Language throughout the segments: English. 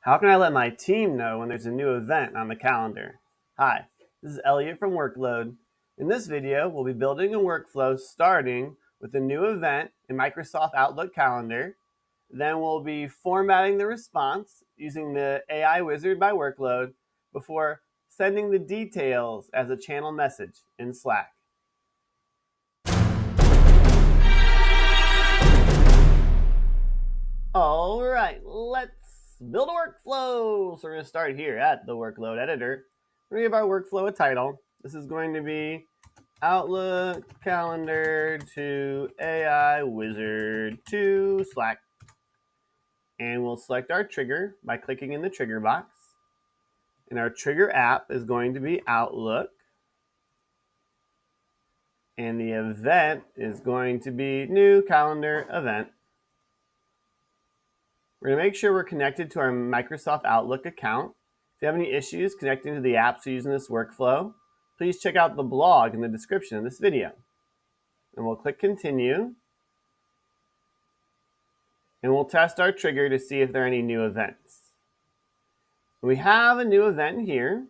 How can I let my team know when there's a new event on the calendar? Hi, this is Eliot from Workload. In this video, we'll be building a workflow starting with a new event in Microsoft Outlook Calendar. Then we'll be formatting the response using the AI Wizard by Workload before sending the details as a channel message in Slack. All right, let's build a workflow. So we're going to start here at the workload editor. We're going to give our workflow a title. This is going to be Outlook Calendar to AI Wizard to Slack. And we'll select our trigger by clicking in the trigger box. And our trigger app is going to be Outlook. And the event is going to be New Calendar Event. We're going to make sure we're connected to our Microsoft Outlook account. If you have any issues connecting to the apps using this workflow, please check out the blog in the description of this video. And we'll click Continue. And we'll test our trigger to see if there are any new events. We have a new event here.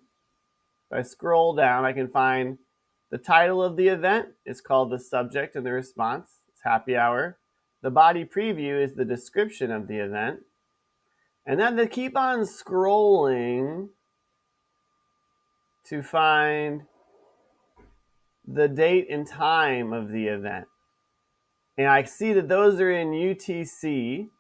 If I scroll down, I can find the title of the event is called the subject, and the response is happy hour. The body preview is the description of the event. And then to keep on scrolling to find the date and time of the event. And I see that those are in UTC,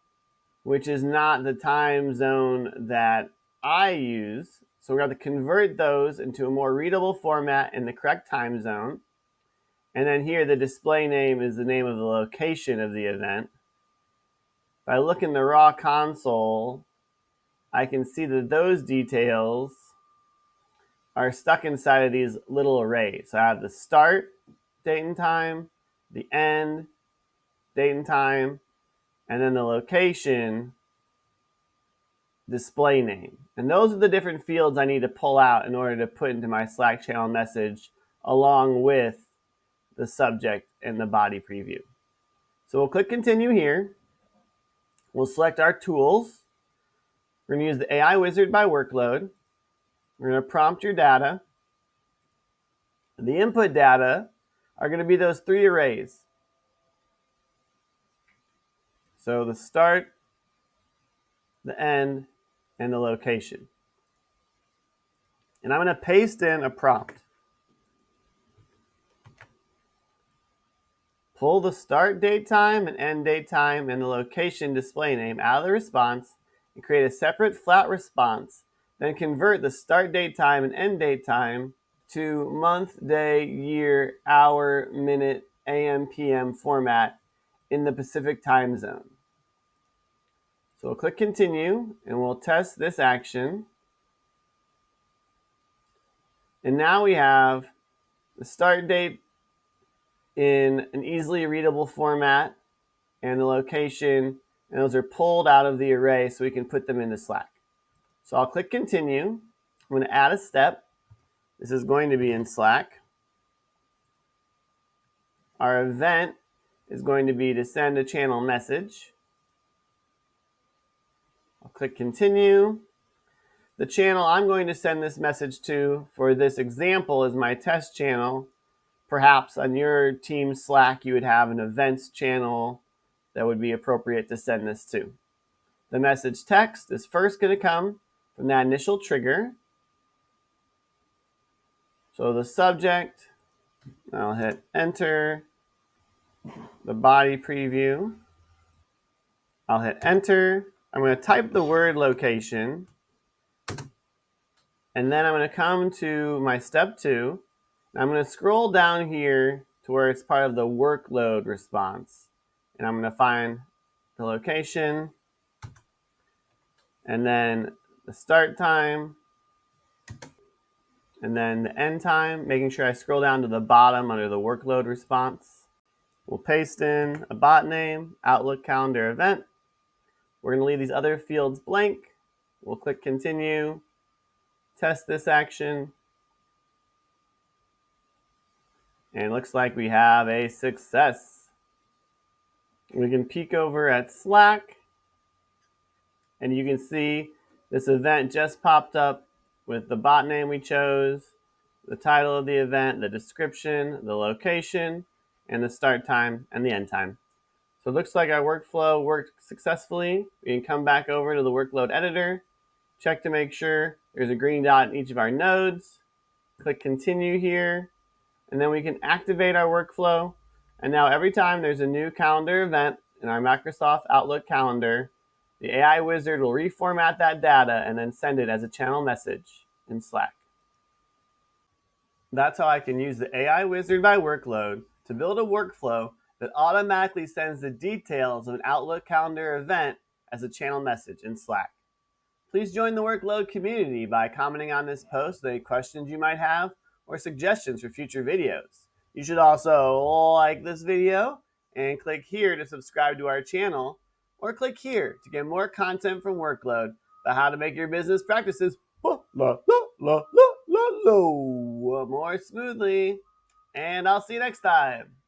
which is not the time zone that I use. So we're going to convert those into a more readable format in the correct time zone. And then here, the display name is the name of the location of the event. If I look in the raw console, I can see that those details are stuck inside of these little arrays. So I have the start, date and time, the end, date and time, and then the location, display name. And those are the different fields I need to pull out in order to put into my Slack channel message along with the subject and the body preview. So we'll click Continue here. We'll select our tools. We're going to use the AI Wizard by Workload. We're going to prompt your data. The input data are going to be those three arrays. So the start, the end, and the location. And I'm going to paste in a prompt. Pull the start date time and end date time and the location display name out of the response and create a separate flat response. Then convert the start date time and end date time to month, day, year, hour, minute, AM, PM format in the Pacific time zone. So we'll click Continue and we'll test this action. And now we have the start date in an easily readable format and the location, and those are pulled out of the array so we can put them into Slack. So I'll click Continue. I'm going to add a step. This is going to be in Slack. Our event is going to be to send a channel message. I'll click Continue. The channel I'm going to send this message to for this example is my test channel. Perhaps on your team Slack, you would have an events channel that would be appropriate to send this to. The message text is first going to come from that initial trigger. So the subject, I'll hit enter. The body preview, I'll hit enter. I'm going to type the word location. And then I'm going to come to my step 2. I'm going to scroll down here to where it's part of the workload response. And I'm going to find the location and then the start time and then the end time, making sure I scroll down to the bottom under the workload response. We'll paste in a bot name, Outlook Calendar Event. We're going to leave these other fields blank. We'll click Continue, test this action, and it looks like we have a success. We can peek over at Slack, and you can see This event just popped up with the bot name we chose, the title of the event, the description, the location, and the start time and the end time. So it looks like our workflow worked successfully. We can come back over to the workload editor, check to make sure there's a green dot in each of our nodes, click continue here, and then we can activate our workflow. And now every time there's a new calendar event in our Microsoft Outlook calendar, the AI wizard will reformat that data and then send it as a channel message in Slack. That's how I can use the AI wizard by Workload to build a workflow that automatically sends the details of an Outlook calendar event as a channel message in Slack. Please join the Workload community by commenting on this post with any questions you might have or suggestions for future videos. You should also like this video and click here to subscribe to our channel, or click here to get more content from Workload about how to make your business practices more smoothly. And I'll see you next time.